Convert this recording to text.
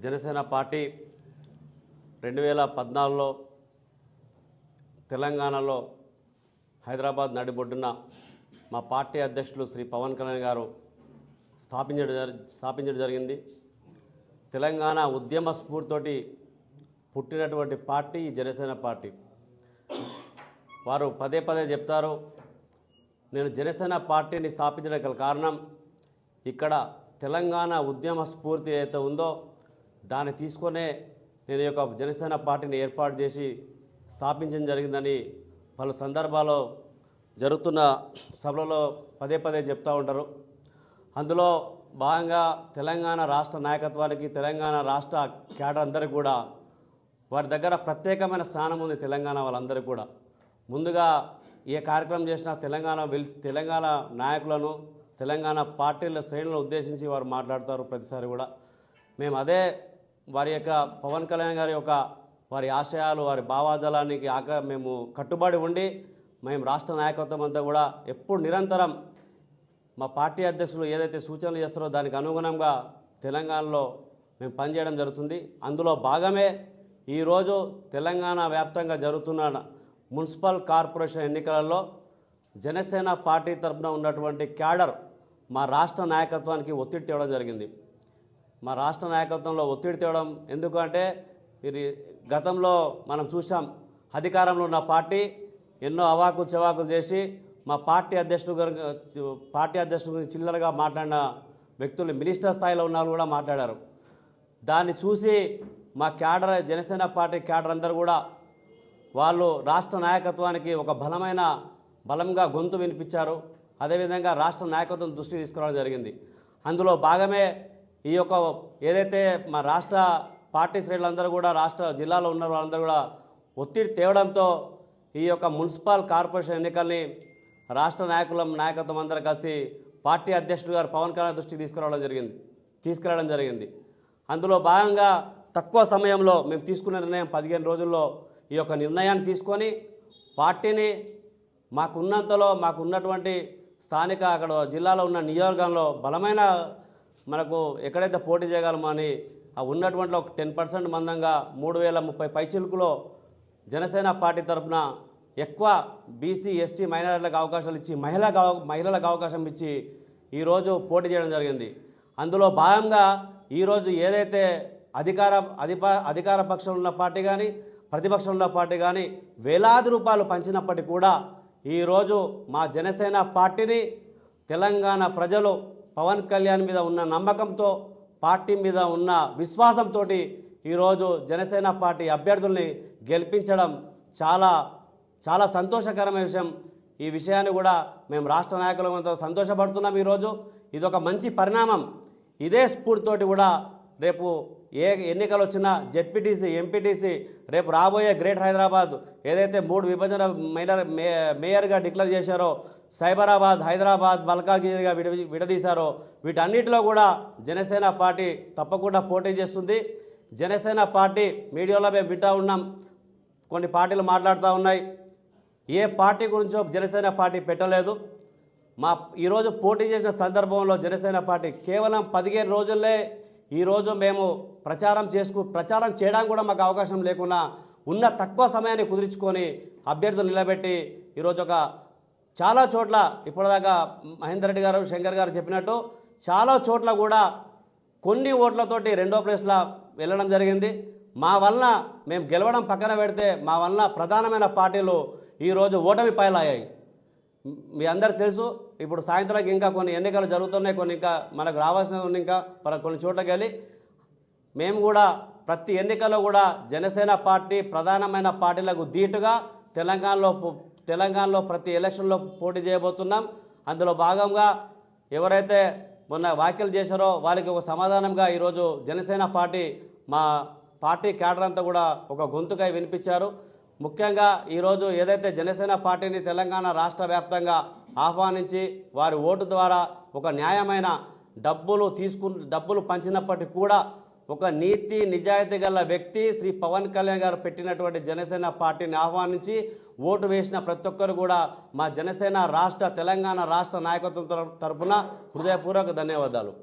Janasena party 2014లో తెలంగాణలో హైదరాబాద్ నడిబొడ్డున మా పార్టీ అధ్యక్షులు శ్రీ పవన్ కళ్యాణ్ గారు స్థాపించడం జరిగింది. తెలంగాణ ఉద్యమ స్ఫూర్తితోటి పుట్టినటువంటి పార్టీ జనసేన పార్టీ. వారు పదే పదే చెప్తారు, నేను జనసేన పార్టీని స్థాపించడానికి కారణం ఇక్కడ తెలంగాణ ఉద్యమ స్ఫూర్తి ఏదైతే ఉందో దాన్ని తీసుకొనే నేను ఈ యొక్క జనసేన పార్టీని ఏర్పాటు చేసి స్థాపించడం జరిగిందని పలు సందర్భాల్లో జరుగుతున్న సభలలో పదే పదే చెప్తూ ఉంటారు. అందులో భాగంగా తెలంగాణ రాష్ట్ర నాయకత్వానికి, తెలంగాణ రాష్ట్ర క్యాడర్ అందరికీ కూడా వారి దగ్గర ప్రత్యేకమైన స్థానం ఉంది. తెలంగాణ వాళ్ళందరికీ కూడా ముందుగా ఏ కార్యక్రమం చేసినా తెలంగాణ నాయకులను, తెలంగాణ పార్టీల శ్రేణులను ఉద్దేశించి వారు మాట్లాడతారు ప్రతిసారి కూడా. మేము అదే వారి యొక్క పవన్ కళ్యాణ్ గారి యొక్క వారి ఆశయాలు, వారి భావాజాలానికి మేము కట్టుబడి ఉండి మేము రాష్ట్ర నాయకత్వం అంతా కూడా ఎప్పుడు నిరంతరం మా పార్టీ అధ్యక్షులు ఏదైతే సూచనలు చేస్తారో దానికి అనుగుణంగా తెలంగాణలో మేము పనిచేయడం జరుగుతుంది. అందులో భాగమే ఈరోజు తెలంగాణ వ్యాప్తంగా జరుగుతున్న మున్సిపల్ కార్పొరేషన్ ఎన్నికలలో జనసేన పార్టీ తరఫున ఉన్నటువంటి క్యాడర్ మా రాష్ట్ర నాయకత్వానికి ఒత్తిడి తేవడం జరిగింది. మా రాష్ట్ర నాయకత్వంలో ఒత్తిడి తేవడం ఎందుకంటే ఇది గతంలో మనం చూసాం, అధికారంలో ఉన్న పార్టీ ఎన్నో అవాకులు చెవాకులు చేసి మా పార్టీ అధ్యక్షుడు గురించి చిల్లరగా మాట్లాడిన వ్యక్తులు మినిస్టర్ స్థాయిలో ఉన్న వాళ్ళు కూడా మాట్లాడారు. దాన్ని చూసి మా క్యాడర్, జనసేన పార్టీ క్యాడర్ అందరూ కూడా వాళ్ళు రాష్ట్ర నాయకత్వానికి ఒక బలంగా గొంతు వినిపించారు. అదేవిధంగా రాష్ట్ర నాయకత్వం దృష్టి తీసుకురావడం జరిగింది. అందులో భాగమే ఈ యొక్క ఏదైతే మా రాష్ట్ర పార్టీ శ్రేణులందరూ కూడా రాష్ట్ర జిల్లాలో ఉన్న వాళ్ళందరూ కూడా ఒత్తిడి తేవడంతో ఈ యొక్క మున్సిపల్ కార్పొరేషన్ ఎన్నికల్ని రాష్ట్ర నాయకత్వం అందరూ కలిసి పార్టీ అధ్యక్షుడు గారు పవన్ కళ్యాణ్ దృష్టికి తీసుకురావడం జరిగింది. అందులో భాగంగా తక్కువ సమయంలో మేము తీసుకున్న నిర్ణయం 15 రోజుల్లో ఈ యొక్క నిర్ణయాన్ని తీసుకొని పార్టీని మాకున్నటువంటి స్థానిక అక్కడ జిల్లాలో ఉన్న నియోజకవర్గంలో బలమైన మనకు ఎక్కడైతే పోటీ చేయగలమో అని ఆ ఉన్నటువంటి ఒక 10% మందంగా 3030 పైచిలుకులో జనసేన పార్టీ తరఫున ఎక్కువ బీసీ, ఎస్టీ, మైనారిటీలకు అవకాశాలు ఇచ్చి మహిళలకు అవకాశం ఇచ్చి ఈరోజు పోటీ చేయడం జరిగింది. అందులో భాగంగా ఈరోజు ఏదైతే అధికార పక్షంలో ఉన్న పార్టీ కానీ, ప్రతిపక్షంలో ఉన్న పార్టీ కానీ వేలాది రూపాయలు పంచినప్పటికీ కూడా ఈరోజు మా జనసేన పార్టీని తెలంగాణ ప్రజలు పవన్ కళ్యాణ్ మీద ఉన్న నమ్మకంతో, పార్టీ మీద ఉన్న విశ్వాసంతో ఈరోజు జనసేన పార్టీ అభ్యర్థుల్ని గెలిపించడం చాలా చాలా సంతోషకరమైన విషయం. ఈ విషయాన్ని కూడా మేము రాష్ట్ర నాయకులతో సంతోషపడుతున్నాం. ఈరోజు ఇదొక మంచి పరిణామం. ఇదే స్ఫూర్తితోటి కూడా రేపు ఏ ఎన్నికలు వచ్చినా జెడ్పీటీసీ, ఎంపీటీసీ, రేపు రాబోయే గ్రేట్ హైదరాబాద్ ఏదైతే 3 విభజన మేయర్గా డిక్లేర్ చేశారో, సైబరాబాద్, హైదరాబాద్, మల్కాగిరిగా విడదీశారో వీటన్నిటిలో కూడా జనసేన పార్టీ తప్పకుండా పోటీ చేస్తుంది. జనసేన పార్టీ మీడియాలో మేము వింటూ ఉన్నాం, కొన్ని పార్టీలు మాట్లాడుతూ ఉన్నాయి. ఏ పార్టీ గురించో జనసేన పార్టీ పెట్టలేదు. ఈరోజు పోటీ చేసిన సందర్భంలో జనసేన పార్టీ కేవలం 15 రోజుల్లో ఈరోజు మేము ప్రచారం చేయడానికి కూడా మాకు అవకాశం లేకుండా ఉన్న తక్కువ సమయాన్ని కుదుర్చుకొని అభ్యర్థులు నిలబెట్టి ఈరోజు చాలా చోట్ల ఇప్పటిదాకా మహేందర్ రెడ్డి గారు, శంకర్ గారు చెప్పినట్టు చాలా చోట్ల కూడా కొన్ని ఓట్లతోటి 2వ ప్లేస్లో వెళ్ళడం జరిగింది. మా వలన మేము గెలవడం పక్కన పెడితే మా వలన ప్రధానమైన పార్టీలు ఈరోజు ఓటమి పాలయ్యాయి. మీ అందరికీ తెలుసు, ఇప్పుడు సాయంత్రానికి ఇంకా కొన్ని ఎన్నికలు జరుగుతున్నాయి, కొన్ని ఇంకా మనకు రావాల్సినవి ఉన్నాయి, ఇంకా కొన్ని చోట్లకి వెళ్ళి మేము కూడా ప్రతి ఎన్నికల్లో కూడా జనసేన పార్టీ ప్రధానమైన పార్టీలకు ధీటుగా తెలంగాణలో ప్రతి ఎలక్షన్లో పోటీ చేయబోతున్నాం. అందులో భాగంగా ఎవరైతే మొన్న వ్యాఖ్యలు చేశారో వారికి ఒక సమాధానంగా ఈరోజు జనసేన పార్టీ మా పార్టీ క్యాడర్ అంతా కూడా ఒక గొంతుకై వినిపించారు. ముఖ్యంగా ఈరోజు ఏదైతే జనసేన పార్టీని తెలంగాణ రాష్ట్ర వ్యాప్తంగా ఆహ్వానించి వారి ఓటు ద్వారా ఒక న్యాయమైన డబ్బులు పంచినప్పటికీ కూడా ఒక నీతి నిజాయితీ గల వ్యక్తి శ్రీ పవన్ కళ్యాణ్ గారు పెట్టినటువంటి జనసేన పార్టీని ఆహ్వానించి ఓటు వేసిన ప్రతి ఒక్కరు కూడా మా జనసేన తెలంగాణ రాష్ట్ర నాయకత్వం తరపున హృదయపూర్వక ధన్యవాదాలు.